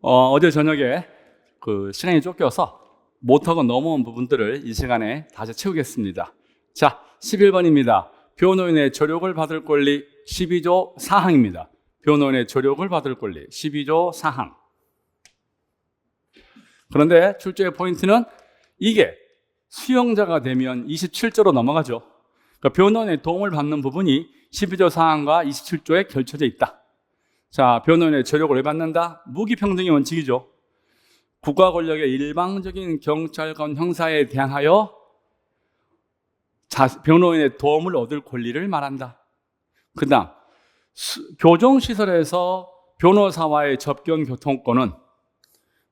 어제 저녁에 시간이 쫓겨서 못하고 넘어온 부분들을 이 시간에 다시 채우겠습니다. 자, 11번입니다. 변호인의 조력을 받을 권리 12조 4항입니다. 변호인의 조력을 받을 권리 12조 4항. 그런데 출제의 포인트는 이게 수용자가 되면 27조로 넘어가죠. 그러니까 변호인의 도움을 받는 부분이 12조 4항과 27조에 결쳐져 있다. 자, 변호인의 조력을 왜 받는다? 무기평등의 원칙이죠. 국가 권력의 일방적인 경찰관 형사에 대하여 변호인의 도움을 얻을 권리를 말한다. 그 다음, 교정시설에서 변호사와의 접견 교통권은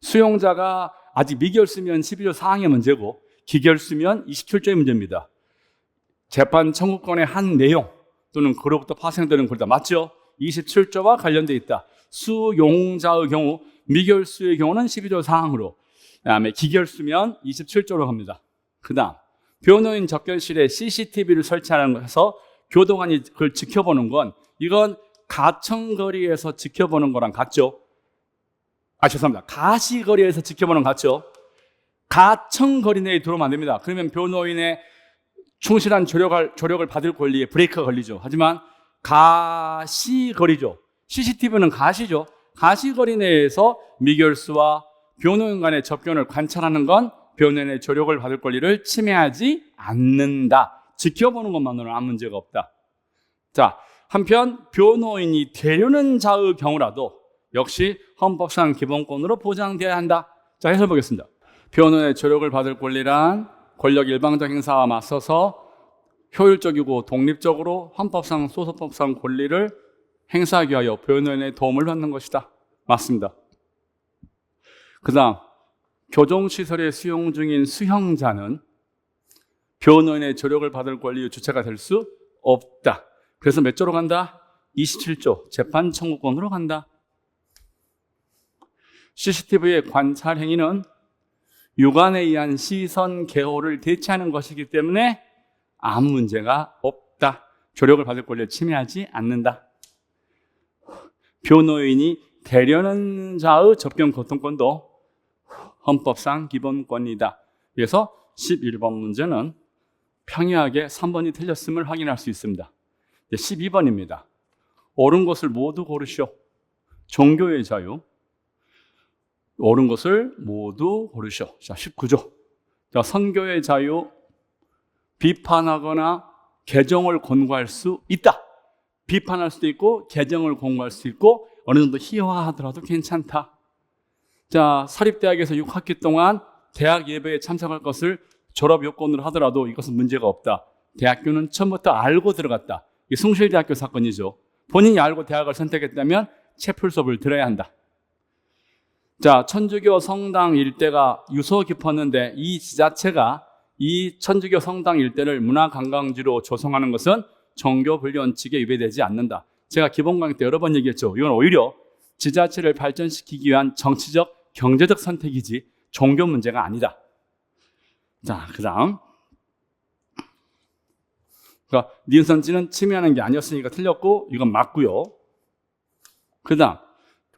수용자가 아직 미결수면 12조 4항의 문제고 기결수면 27조의 문제입니다. 재판 청구권의 한 내용 또는 그로부터 파생되는 권리다. 맞죠? 27조와 관련되어 있다. 수용자의 경우, 미결수의 경우는 12조 4항으로, 그 다음에 기결수면 27조로 갑니다. 그 다음, 변호인 접견실에 CCTV를 설치하는 것에서 교도관이 그걸 지켜보는 건, 이건 가청거리에서 지켜보는 거랑 같죠? 죄송합니다. 가시거리에서 지켜보는 거 같죠? 가청거리 내에 들어오면 안 됩니다. 그러면 변호인의 충실한 조력을 받을 권리에 브레이크가 걸리죠. 하지만 가시거리죠. CCTV는 가시죠. 가시거리 내에서 미결수와 변호인 간의 접견을 관찰하는 건 변호인의 조력을 받을 권리를 침해하지 않는다. 지켜보는 것만으로는 아무 문제가 없다. 자, 한편 변호인이 되려는 자의 경우라도 역시 헌법상 기본권으로 보장되어야 한다. 자, 해설 보겠습니다. 변호인의 조력을 받을 권리란 권력 일방적 행사와 맞서서 효율적이고 독립적으로 헌법상 소송법상 권리를 행사하기 위하여 변호인의 도움을 받는 것이다. 맞습니다. 그 다음, 교정시설에 수용 중인 수형자는 변호인의 조력을 받을 권리의 주체가 될 수 없다. 그래서 몇 조로 간다? 27조, 재판 청구권으로 간다. CCTV의 관찰 행위는 유관에 의한 시선 개호를 대체하는 것이기 때문에 아무 문제가 없다. 조력을 받을 권리를 침해하지 않는다. 변호인이 되려는 자의 접견 교통권도 헌법상 기본권이다. 그래서 11번 문제는 평이하게 3번이 틀렸음을 확인할 수 있습니다. 12번입니다. 옳은 것을 모두 고르시오. 종교의 자유. 옳은 것을 모두 고르시오. 자, 19조. 자, 선교의 자유. 비판하거나 개정을 권고할 수 있다. 비판할 수도 있고 개정을 권고할 수 있고 어느 정도 희화하더라도 괜찮다. 자, 사립대학에서 6학기 동안 대학 예배에 참석할 것을 졸업 요건으로 하더라도 이것은 문제가 없다. 대학교는 처음부터 알고 들어갔다. 이게 숭실대학교 사건이죠. 본인이 알고 대학을 선택했다면 채플 수업을 들어야 한다. 자, 천주교 성당 일대가 유서 깊었는데 이 지자체가 이 천주교 성당 일대를 문화관광지로 조성하는 것은 종교 분리 원칙에 위배되지 않는다. 제가 기본 강의 때 여러 번 얘기했죠. 이건 오히려 지자체를 발전시키기 위한 정치적, 경제적 선택이지 종교 문제가 아니다. 자, 그 다음. 그러니까 니은선지는 침해하는 게 아니었으니까 틀렸고 이건 맞고요. 그 다음,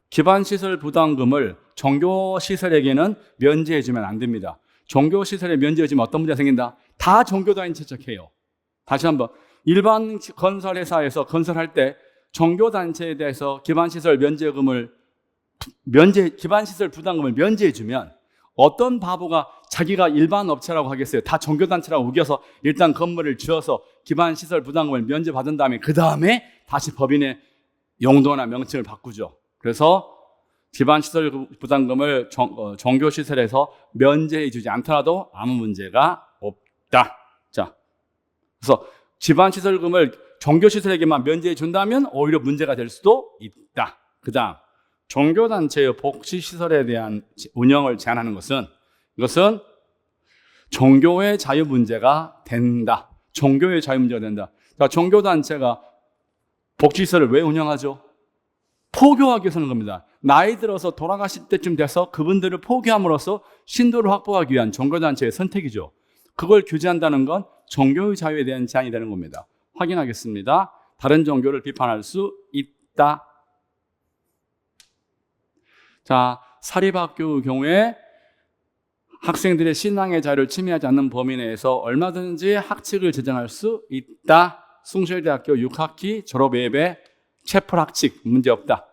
기반시설 부담금을 종교시설에게는 면제해주면 안 됩니다. 종교시설에 면제해주면 어떤 문제가 생긴다? 다 종교단위 채택해요. 다시 한번, 일반 건설회사에서 건설할 때 종교단체에 대해서 기반시설 기반시설 부담금을 면제해주면 어떤 바보가 자기가 일반 업체라고 하겠어요? 다 종교단체라고 우겨서 일단 건물을 지어서 기반시설 부담금을 면제받은 다음에 그 다음에 다시 법인의 용도나 명칭을 바꾸죠. 그래서 기반시설 부담금을 종교시설에서 면제해 주지 않더라도 아무 문제가 없다. 자, 그래서 기반시설금을 종교시설에게만 면제해 준다면 오히려 문제가 될 수도 있다. 그 다음, 종교단체의 복지시설에 대한 운영을 제한하는 것은 이것은 종교의 자유 문제가 된다. 종교의 자유 문제가 된다. 자, 종교단체가 복지시설을 왜 운영하죠? 포교하기 위해서 하는 겁니다. 나이 들어서 돌아가실 때쯤 돼서 그분들을 포교함으로써 신도를 확보하기 위한 종교단체의 선택이죠. 그걸 규제한다는 건 종교의 자유에 대한 제한이 되는 겁니다. 확인하겠습니다. 다른 종교를 비판할 수 있다. 자, 사립학교의 경우에 학생들의 신앙의 자유를 침해하지 않는 범위 내에서 얼마든지 학칙을 제정할 수 있다. 숭실대학교 6학기 졸업예배 체플학칙 문제없다.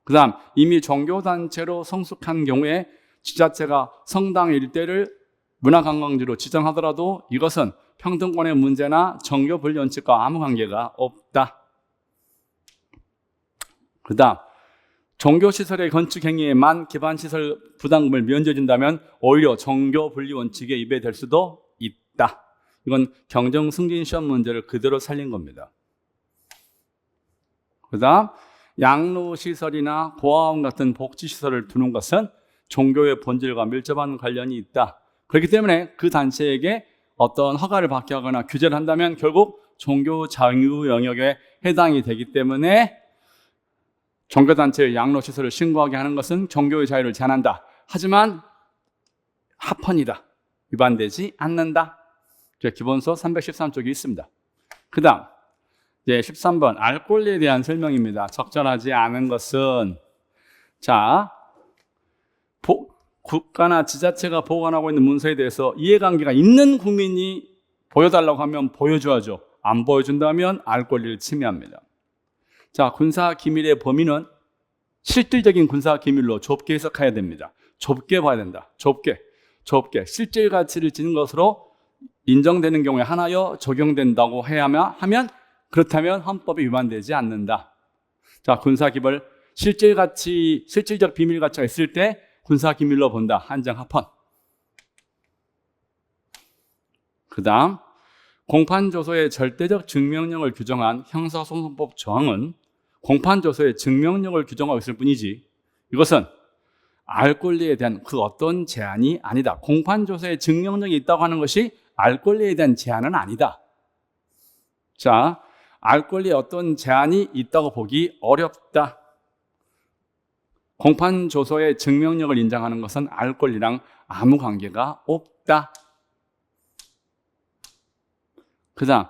그 다음 이미 종교단체로 성숙한 경우에 지자체가 성당 일대를 문화관광지로 지정하더라도 이것은 평등권의 문제나 정교 분리 원칙과 아무 관계가 없다. 그 다음 종교시설의 건축 행위에만 기반시설 부담금을 면제해준다면 오히려 종교 분리 원칙에 위배될 수도 있다. 이건 경정승진시험 문제를 그대로 살린 겁니다. 그 다음 양로시설이나 고아원 같은 복지시설을 두는 것은 종교의 본질과 밀접한 관련이 있다. 그렇기 때문에 그 단체에게 어떤 허가를 받게 하거나 규제를 한다면 결국 종교 자유 영역에 해당이 되기 때문에 종교단체의 양로시설을 신고하게 하는 것은 종교의 자유를 제한한다. 하지만 합헌이다. 위반되지 않는다. 기본서 313쪽이 있습니다. 그 다음 13번 알 권리에 대한 설명입니다. 적절하지 않은 것은 국가나 지자체가 보관하고 있는 문서에 대해서 이해관계가 있는 국민이 보여달라고 하면 보여줘야죠. 안 보여준다면 알 권리를 침해합니다. 군사기밀의 범위는 실질적인 군사기밀로 좁게 해석해야 됩니다. 좁게 봐야 된다. 좁게. 실질 가치를 지닌 것으로 인정되는 경우에 하나여 적용된다고 하면 그렇다면 헌법이 위반되지 않는다. 군사기밀 실질적 비밀 가치가 있을 때 군사기밀로 본다. 한정 합헌. 그 다음 공판조서의 절대적 증명력을 규정한 형사소송법 조항은 공판조서의 증명력을 규정하고 있을 뿐이지 이것은 알 권리에 대한 그 어떤 제한이 아니다. 공판조서의 증명력이 있다고 하는 것이 알 권리에 대한 제한은 아니다. 알 권리에 어떤 제한이 있다고 보기 어렵다. 공판조서의 증명력을 인정하는 것은 알 권리랑 아무 관계가 없다. 그 다음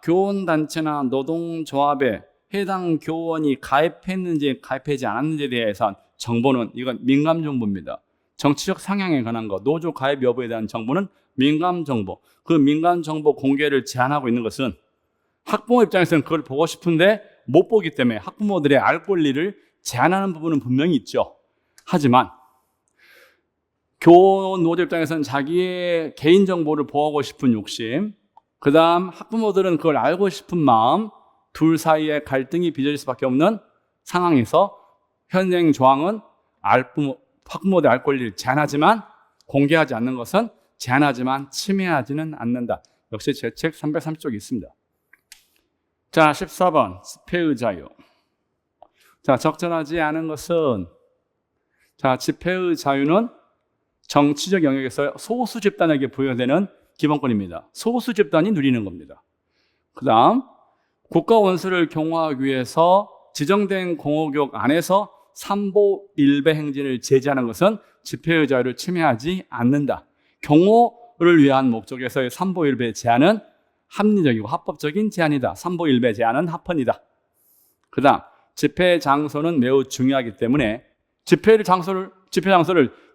교원단체나 노동조합에 해당 교원이 가입했는지 가입하지 않았는지에 대해서 정보는 이건 민감정보입니다. 정치적 상향에 관한 것, 노조 가입 여부에 대한 정보는 민감정보. 그 민감정보 공개를 제한하고 있는 것은 학부모 입장에서는 그걸 보고 싶은데 못 보기 때문에 학부모들의 알 권리를 제한하는 부분은 분명히 있죠. 하지만 교원 노조 입장에서는 자기의 개인정보를 보호하고 싶은 욕심, 그 다음 학부모들은 그걸 알고 싶은 마음, 둘 사이에 갈등이 빚어질 수밖에 없는 상황에서 현행 조항은 학부모들의 알 권리를 제한하지만 공개하지 않는 것은 제한하지만 침해하지는 않는다. 역시 제 책 330쪽이 있습니다. 14번 집회의 자유. 적절하지 않은 것은 집회의 자유는 정치적 영역에서 소수 집단에게 부여되는 기본권입니다. 소수 집단이 누리는 겁니다. 그 다음 국가 원수를 경호하기 위해서 지정된 공호구역 안에서 삼보일배 행진을 제지하는 것은 집회의 자유를 침해하지 않는다. 경호를 위한 목적에서의 삼보일배 제한은 합리적이고 합법적인 제한이다. 삼보일배 제한은 합헌이다. 그 다음 집회 장소는 매우 중요하기 때문에 집회 장소를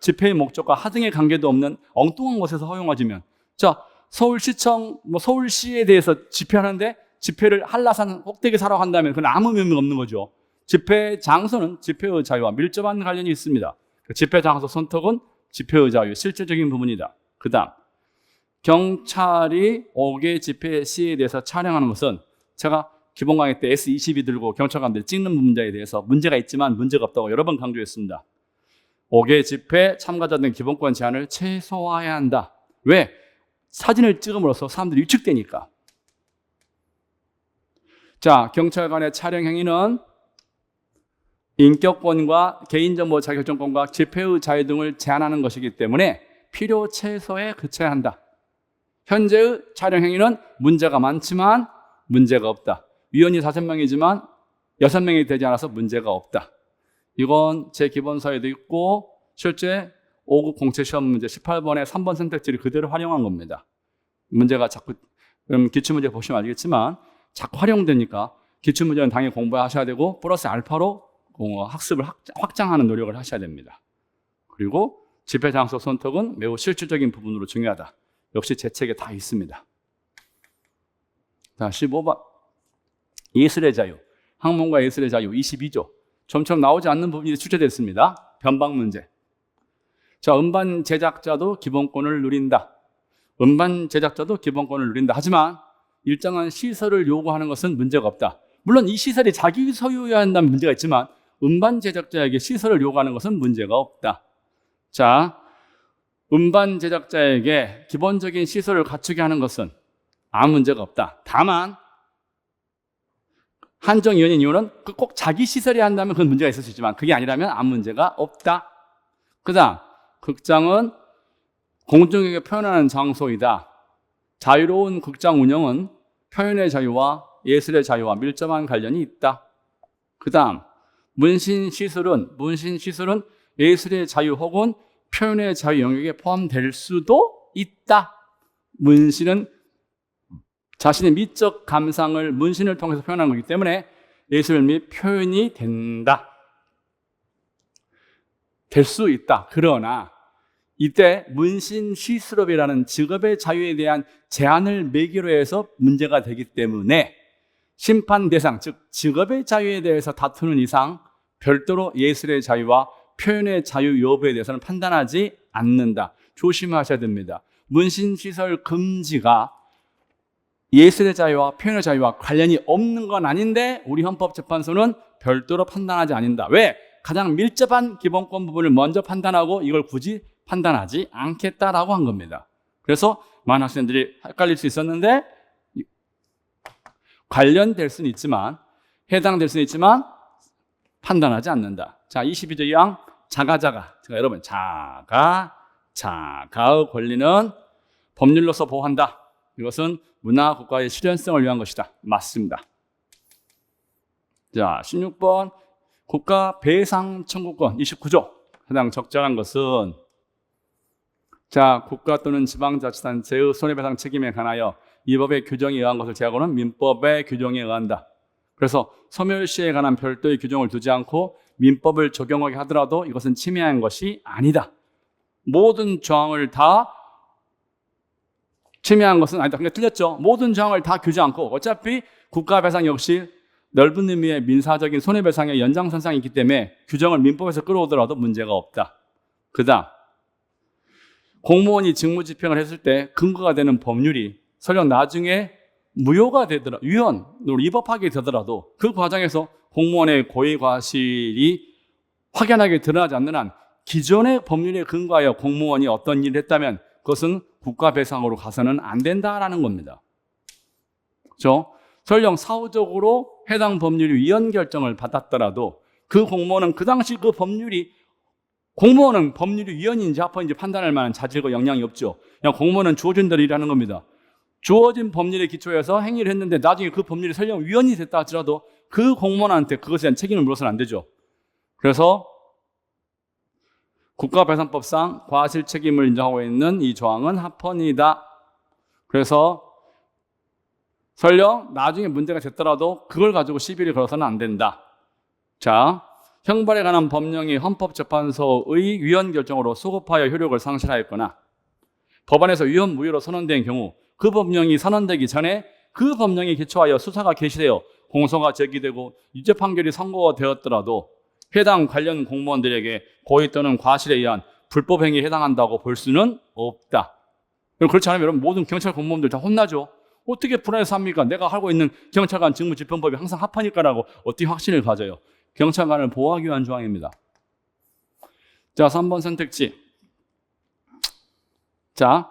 집회의 목적과 하등의 관계도 없는 엉뚱한 곳에서 허용하지면 서울시청, 서울시에 대해서 집회하는데 집회를 한라산 꼭대기에 하러 간다면 그건 아무 의미가 없는 거죠. 집회 장소는 집회의 자유와 밀접한 관련이 있습니다. 집회 장소 선택은 집회의 자유의 실질적인 부분이다. 그 다음 경찰이 5개 집회 시에 대해서 촬영하는 것은 제가 기본 강의 때 S22 들고 경찰관들 찍는 문제에 대해서 문제가 있지만 문제가 없다고 여러 번 강조했습니다. 5개 집회 참가자들의 기본권 제한을 최소화해야 한다. 왜? 사진을 찍음으로써 사람들이 위축되니까. 경찰관의 촬영 행위는 인격권과 개인정보 자기결정권과 집회의 자유 등을 제한하는 것이기 때문에 필요 최소에 그쳐야 한다. 현재의 촬영 행위는 문제가 많지만 문제가 없다. 위원이 5명이지만 6명이 되지 않아서 문제가 없다. 이건 제 기본서에도 있고 실제 5급 공채 시험 문제 18번에 3번 선택지를 그대로 활용한 겁니다. 문제가 자꾸 기출문제 보시면 알겠지만 자꾸 활용되니까 기출문제는 당연히 공부하셔야 되고 플러스 알파로 학습을 확장하는 노력을 하셔야 됩니다. 그리고 집회 장소 선택은 매우 실질적인 부분으로 중요하다. 역시 제 책에 다 있습니다. 자, 15번. 예술의 자유. 학문과 예술의 자유 22조. 좀처럼 나오지 않는 부분이 출제됐습니다. 변방 문제. 자, 음반 제작자도 기본권을 누린다. 음반 제작자도 기본권을 누린다. 하지만 일정한 시설을 요구하는 것은 문제가 없다. 물론 이 시설이 자기 소유여야 한다는 문제가 있지만 음반 제작자에게 시설을 요구하는 것은 문제가 없다. 자, 음반 제작자에게 기본적인 시설을 갖추게 하는 것은 아무 문제가 없다. 다만 한정이 있는 이유는 꼭 자기 시설이 한다면 그건 문제가 있을 수 있지만 그게 아니라면 아무 문제가 없다. 그 다음, 극장은 공정에게 표현하는 장소이다. 자유로운 극장 운영은 표현의 자유와 예술의 자유와 밀접한 관련이 있다. 그 다음, 문신시술은 예술의 자유 혹은 표현의 자유 영역에 포함될 수도 있다. 문신은 자신의 미적 감상을 문신을 통해서 표현하는 거기 때문에 예술 및 표현이 된다. 될 수 있다. 그러나 이때 문신시술업이라는 직업의 자유에 대한 제한을 매기로 해서 문제가 되기 때문에 심판 대상, 즉 직업의 자유에 대해서 다투는 이상 별도로 예술의 자유와 표현의 자유 여부에 대해서는 판단하지 않는다. 조심하셔야 됩니다. 문신시설 금지가 예술의 자유와 표현의 자유와 관련이 없는 건 아닌데 우리 헌법재판소는 별도로 판단하지 않는다. 왜? 가장 밀접한 기본권 부분을 먼저 판단하고 이걸 굳이 판단하지 않겠다라고 한 겁니다. 그래서 많은 학생들이 헷갈릴 수 있었는데 관련될 수는 있지만 해당될 수는 있지만 판단하지 않는다. 자, 22조 2항 자가자가. 제가 여러분 자가의 권리는 법률로서 보호한다. 이것은 문화 국가의 실현성을 위한 것이다. 맞습니다. 자, 16번 국가 배상 청구권 29조. 해당 적절한 것은 자, 국가 또는 지방자치단체의 손해배상 책임에 관하여 이 법의 규정에 의한 것을 제하고는 민법의 규정에 의한다. 그래서 소멸시에 관한 별도의 규정을 두지 않고 민법을 적용하게 하더라도 이것은 침해한 것이 아니다. 모든 조항을 다 침해한 것은 아니다. 그러니까 틀렸죠. 모든 조항을 다 규제 않고 어차피 국가배상 역시 넓은 의미의 민사적인 손해배상의 연장선상이 있기 때문에 규정을 민법에서 끌어오더라도 문제가 없다. 그 다음 공무원이 직무집행을 했을 때 근거가 되는 법률이 설령 나중에 무효가 되더라도 위헌으로 위법하게 되더라도 그 과정에서 공무원의 고의과실이 확연하게 드러나지 않는 한 기존의 법률에 근거하여 공무원이 어떤 일을 했다면 그것은 국가배상으로 가서는 안 된다라는 겁니다. 그렇죠? 설령 사후적으로 해당 법률이 위헌 결정을 받았더라도 그 공무원은 그 당시 그 법률이 위헌인지 합헌인지 판단할 만한 자질과 역량이 없죠. 그냥 공무원은 주어진 대로 일하는 겁니다. 주어진 법률에 기초해서 행위를 했는데 나중에 그 법률이 설령 위헌이 됐다 하더라도 그 공무원한테 그것에 대한 책임을 물어서는 안 되죠. 그래서 국가배상법상 과실 책임을 인정하고 있는 이 조항은 합헌이다. 그래서 설령 나중에 문제가 됐더라도 그걸 가지고 시비를 걸어서는 안 된다. 자, 형벌에 관한 법령이 헌법재판소의 위헌 결정으로 소급하여 효력을 상실하였거나 법원에서 위헌 무효로 선언된 경우 그 법령이 선언되기 전에 그 법령에 기초하여 수사가 개시되어 공소가 제기되고 유죄 판결이 선고되었더라도 해당 관련 공무원들에게 고의 또는 과실에 의한 불법 행위에 해당한다고 볼 수는 없다. 그렇지 않으면 여러분 모든 경찰 공무원들 다 혼나죠. 어떻게 불안해서 합니까? 내가 하고 있는 경찰관 직무집행법이 항상 합하니까라고 어떻게 확신을 가져요? 경찰관을 보호하기 위한 조항입니다. 자, 3번 선택지. 자,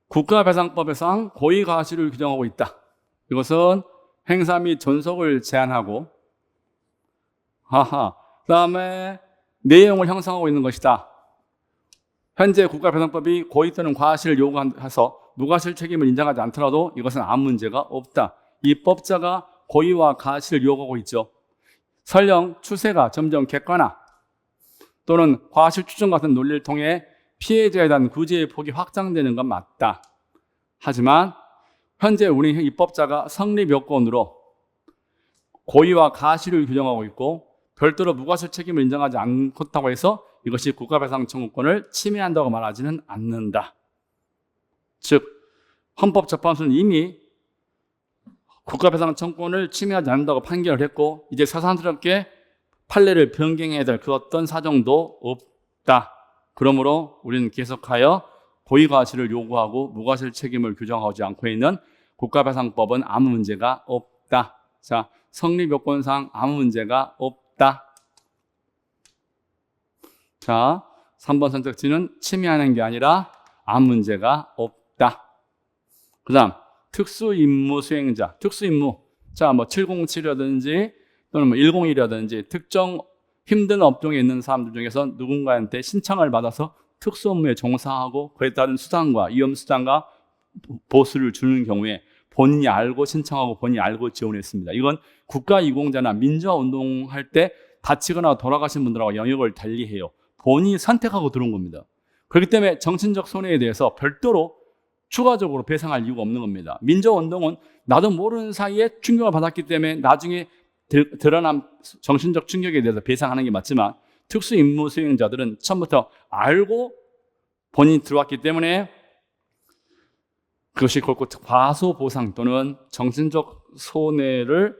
국가배상법에서 고의과실을 규정하고 있다. 이것은 행사 및 존속을 제한하고 그 다음에 내용을 형성하고 있는 것이다. 현재 국가배상법이 고의 또는 과실을 요구해서 무과실 책임을 인정하지 않더라도 이것은 아무 문제가 없다. 이 법자가 고의와 과실을 요구하고 있죠. 설령 추세가 점점 객관화 또는 과실 추정 같은 논리를 통해 피해자에 대한 구제의 폭이 확장되는 건 맞다. 하지만 현재 우리 입법자가 성립 요건으로 고의와 과실을 규정하고 있고 별도로 무과실 책임을 인정하지 않다고 해서 이것이 국가배상 청구권을 침해한다고 말하지는 않는다. 즉 헌법재판소는 이미 국가배상 청구권을 침해하지 않는다고 판결을 했고 이제 사상스럽게 판례를 변경해야 될 그 어떤 사정도 없다. 그러므로 우리는 계속하여 고의과실을 요구하고 무과실 책임을 규정하지 않고 있는 국가배상법은 아무 문제가 없다. 자, 성립요건상 아무 문제가 없다. 자, 3번 선택지는 침해하는 게 아니라 아무 문제가 없다. 그 다음 특수임무 수행자, 특수임무. 자, 뭐 707이라든지 또는 뭐 101이라든지 특정 힘든 업종에 있는 사람들 중에서 누군가한테 신청을 받아서 특수 업무에 종사하고 그에 따른 수당과 위험수당과 보수를 주는 경우에 본인이 알고 신청하고 본인이 알고 지원했습니다. 이건 국가이공자나 민주화운동할 때 다치거나 돌아가신 분들하고 영역을 달리해요. 본인이 선택하고 들어온 겁니다. 그렇기 때문에 정신적 손해에 대해서 별도로 추가적으로 배상할 이유가 없는 겁니다. 민주화운동은 나도 모르는 사이에 충격을 받았기 때문에 나중에 드러난 정신적 충격에 대해서 배상하는 게 맞지만 특수임무 수행자들은 처음부터 알고 본인이 들어왔기 때문에 그것이 결국 과소보상 또는 정신적 손해를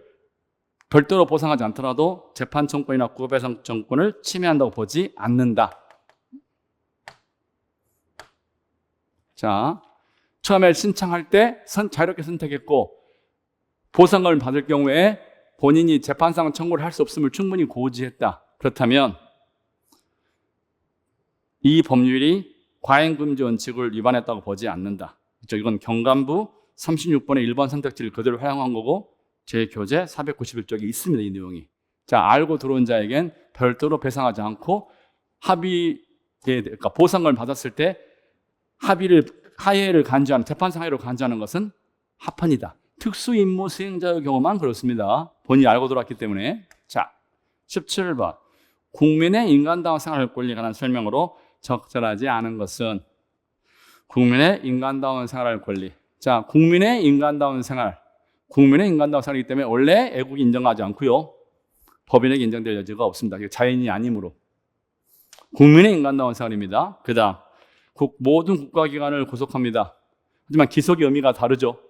별도로 보상하지 않더라도 재판 청구권이나 국가배상 청구권을 침해한다고 보지 않는다. 자, 처음에 신청할 때 자유롭게 선택했고 보상을 받을 경우에 본인이 재판상 청구를 할 수 없음을 충분히 고지했다. 그렇다면 이 법률이 과잉금지 원칙을 위반했다고 보지 않는다. 이건 경감부 36번의 1번 선택지를 그대로 활용한 거고 제 교재 491쪽에 있습니다. 이 내용이. 자, 알고 들어온 자에겐 별도로 배상하지 않고 그러니까 보상을 받았을 때 하해를 간주하는, 재판상 하해를 간주하는 것은 합헌이다. 특수임무 수행자의 경우만 그렇습니다. 본인이 알고 들어왔기 때문에. 자, 17번. 국민의 인간다운 생활 권리에 관한 설명으로 적절하지 않은 것은 국민의 인간다운 생활 권리. 자, 국민의 인간다운 생활. 국민의 인간다운 생활이기 때문에 원래 애국이 인정하지 않고요. 법인에게 인정될 여지가 없습니다. 자연이 아니므로. 국민의 인간다운 생활입니다. 그 다음, 모든 국가기관을 구속합니다. 하지만 기속의 의미가 다르죠.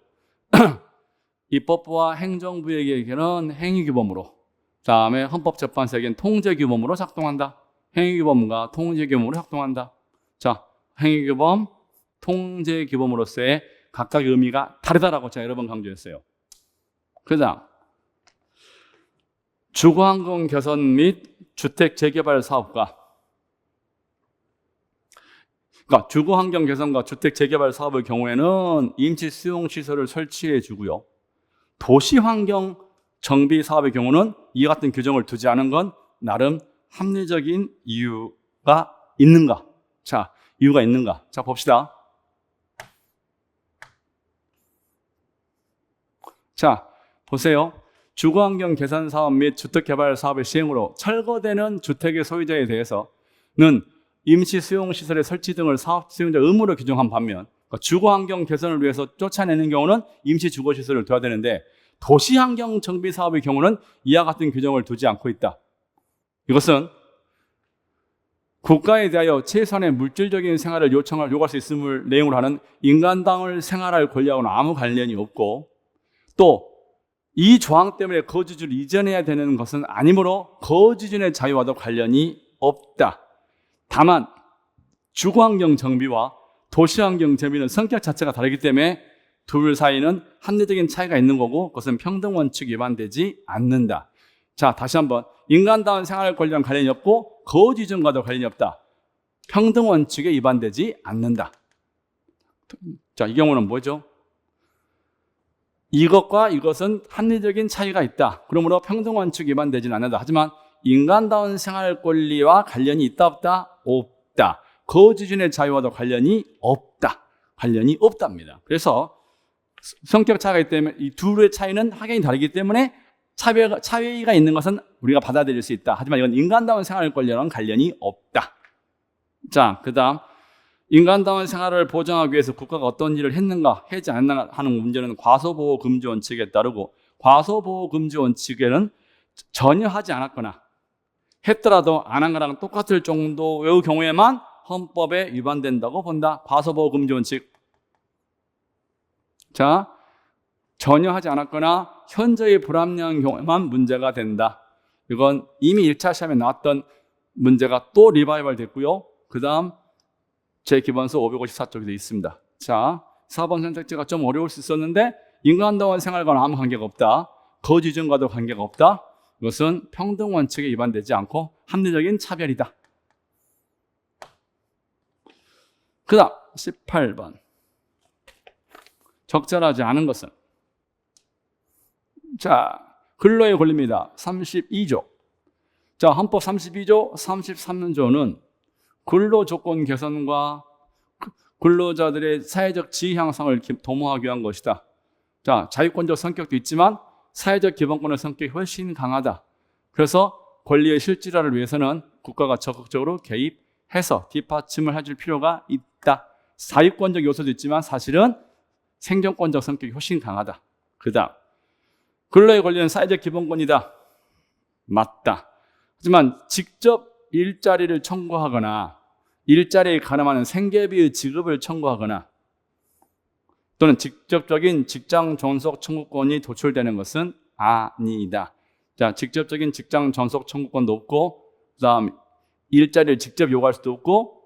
입법부와 행정부에게는 행위규범으로, 다음에 헌법재판소에게는 통제규범으로 작동한다. 행위규범과 통제규범으로 작동한다. 자, 행위규범, 통제규범으로서의 각각의 의미가 다르다라고 제가 여러 번 강조했어요. 그 다음, 주거환경 개선 및 주택 재개발 사업과, 그러니까 주거환경 개선과 주택 재개발 사업의 경우에는 임시 수용시설을 설치해 주고요. 도시환경 정비 사업의 경우는 이와 같은 규정을 두지 않은 건 나름 합리적인 이유가 있는가? 자, 이유가 있는가? 자, 봅시다. 자, 보세요. 주거환경 개선 사업 및 주택개발 사업의 시행으로 철거되는 주택의 소유자에 대해서는 임시 수용시설의 설치 등을 사업 수용자 의무로 규정한 반면 그러니까 주거환경 개선을 위해서 쫓아내는 경우는 임시 주거시설을 둬야 되는데 도시환경 정비 사업의 경우는 이와 같은 규정을 두지 않고 있다. 이것은 국가에 대하여 최소한의 물질적인 생활을 요구할 수 있음을 내용으로 하는 인간다운 생활할 권리하고는 아무 관련이 없고 또 이 조항 때문에 거주지를 이전해야 되는 것은 아니므로 거주진의 자유와도 관련이 없다. 다만 주거환경 정비와 도시환경 정비는 성격 자체가 다르기 때문에 둘 사이는 합리적인 차이가 있는 거고 그것은 평등원칙 위반되지 않는다. 자, 다시 한번 인간다운 생활 권리랑 관련이 없고 거주진과도 관련이 없다. 평등원칙에 위반되지 않는다. 자, 이 경우는 뭐죠? 이것과 이것은 합리적인 차이가 있다. 그러므로 평등원칙 위반되지는 않는다. 하지만 인간다운 생활 권리와 관련이 있다 없다? 없다. 거주진의 자유와도 관련이 없다. 관련이 없답니다. 그래서 성격 차이가 있기 때문에 이 둘의 차이는 확연히 다르기 때문에 차이가 있는 것은 우리가 받아들일 수 있다. 하지만 이건 인간다운 생활 권리와는 관련이 없다. 자, 그 다음 인간다운 생활을 보장하기 위해서 국가가 어떤 일을 했는가 하지 않는가 하는 문제는 과소보호 금지 원칙에 따르고 과소보호 금지 원칙에는 전혀 하지 않았거나 했더라도 안 한 거랑 똑같을 정도의 경우에만 헌법에 위반된다고 본다. 과소보호 금지 원칙. 자, 전혀 하지 않았거나 현저히 불합리한 경우에만 문제가 된다. 이건 이미 1차 시험에 나왔던 문제가 또 리바이벌 됐고요. 그 다음 제 기본서 554쪽에 되어 있습니다. 자, 4번 선택지가 좀 어려울 수 있었는데 인간다운 생활과는 아무 관계가 없다. 거주증과도 관계가 없다. 이것은 평등 원칙에 위반되지 않고 합리적인 차별이다. 그 다음 18번. 적절하지 않은 것은? 자, 근로의 권리입니다. 32조. 자, 헌법 32조, 33조는 근로조건 개선과 근로자들의 사회적 지위 향상을 도모하기 위한 것이다. 자, 자유권적 성격도 있지만 사회적 기본권의 성격이 훨씬 강하다. 그래서 권리의 실질화를 위해서는 국가가 적극적으로 개입해서 뒷받침을 해줄 필요가 있다. 자유권적 요소도 있지만 사실은 생존권적 성격이 훨씬 강하다. 그 다음, 근로의 권리는 사회적 기본권이다. 맞다. 하지만 직접 일자리를 청구하거나 일자리에 가늠하는 생계비의 지급을 청구하거나 또는 직접적인 직장 존속 청구권이 도출되는 것은 아니다. 자, 직접적인 직장 존속 청구권도 없고, 그다음 일자리를 직접 요구할 수도 없고,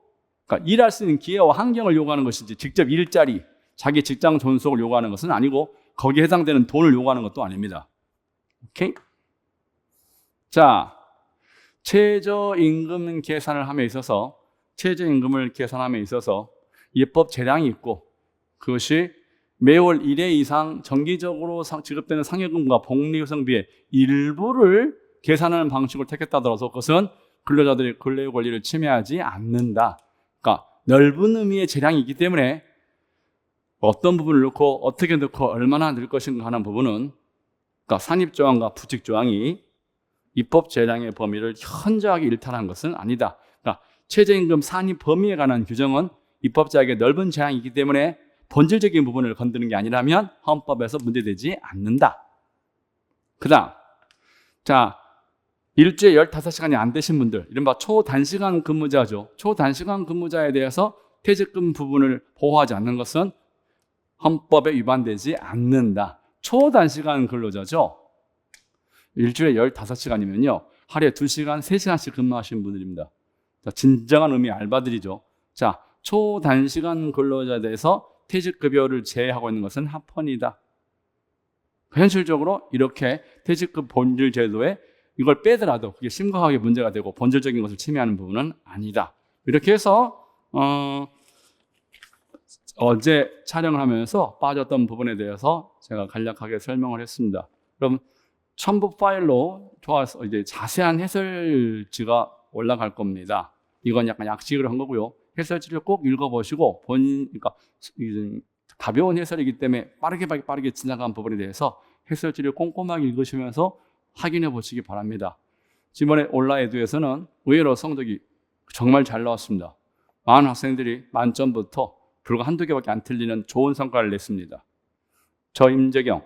그러니까 일할 수 있는 기회와 환경을 요구하는 것이지 직접 일자리, 자기 직장 존속을 요구하는 것은 아니고 거기에 해당되는 돈을 요구하는 것도 아닙니다. 오케이? 자, 최저임금 계산을 함에 있어서 최저임금을 계산함에 있어서 입법 재량이 있고 그것이 매월 1회 이상 정기적으로 지급되는 상여금과 복리후생비의 일부를 계산하는 방식을 택했다더라도 그것은 근로자들의 근로의 권리를 침해하지 않는다. 그러니까 넓은 의미의 재량이 있기 때문에 어떤 부분을 넣고 어떻게 넣고 얼마나 넣을 것인가 하는 부분은 그러니까 산입조항과 부칙조항이 입법 재량의 범위를 현저하게 일탈한 것은 아니다. 그러니까 최저임금 산입 범위에 관한 규정은 입법자에게 넓은 재량이 있기 때문에 본질적인 부분을 건드는 게 아니라면 헌법에서 문제되지 않는다. 그 다음, 자, 일주일에 15시간이 안 되신 분들, 이른바 초단시간 근무자죠. 초단시간 근무자에 대해서 퇴직금 부분을 보호하지 않는 것은 헌법에 위반되지 않는다. 초단시간 근로자죠. 일주일에 15시간이면요. 하루에 2시간, 3시간씩 근무하시는 분들입니다. 자, 진정한 의미의 알바들이죠. 자, 초단시간 근로자에 대해서 퇴직급여를 제외하고 있는 것은 합헌이다. 현실적으로 이렇게 퇴직급 본질 제도에 이걸 빼더라도 그게 심각하게 문제가 되고 본질적인 것을 침해하는 부분은 아니다. 이렇게 해서 어제 촬영을 하면서 빠졌던 부분에 대해서 제가 간략하게 설명을 했습니다. 그럼 첨부 파일로 좋아서 이제 자세한 해설지가 올라갈 겁니다. 이건 약간 약식으로 한 거고요. 해설지를 꼭 읽어보시고 그러니까 가벼운 해설이기 때문에 빠르게 지나간 부분에 대해서 해설지를 꼼꼼하게 읽으시면서 확인해 보시기 바랍니다. 이번에 온라에듀에서는 의외로 성적이 정말 잘 나왔습니다. 많은 학생들이 만점부터 불과 한두 개밖에 안 틀리는 좋은 성과를 냈습니다. 저 임재경,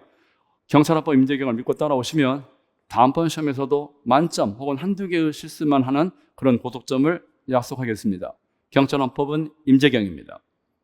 경찰학부 임재경을 믿고 따라오시면 다음번 시험에서도 만점 혹은 한두 개의 실수만 하는 그런 고득점을 약속하겠습니다. 경찰헌법은 임재경입니다.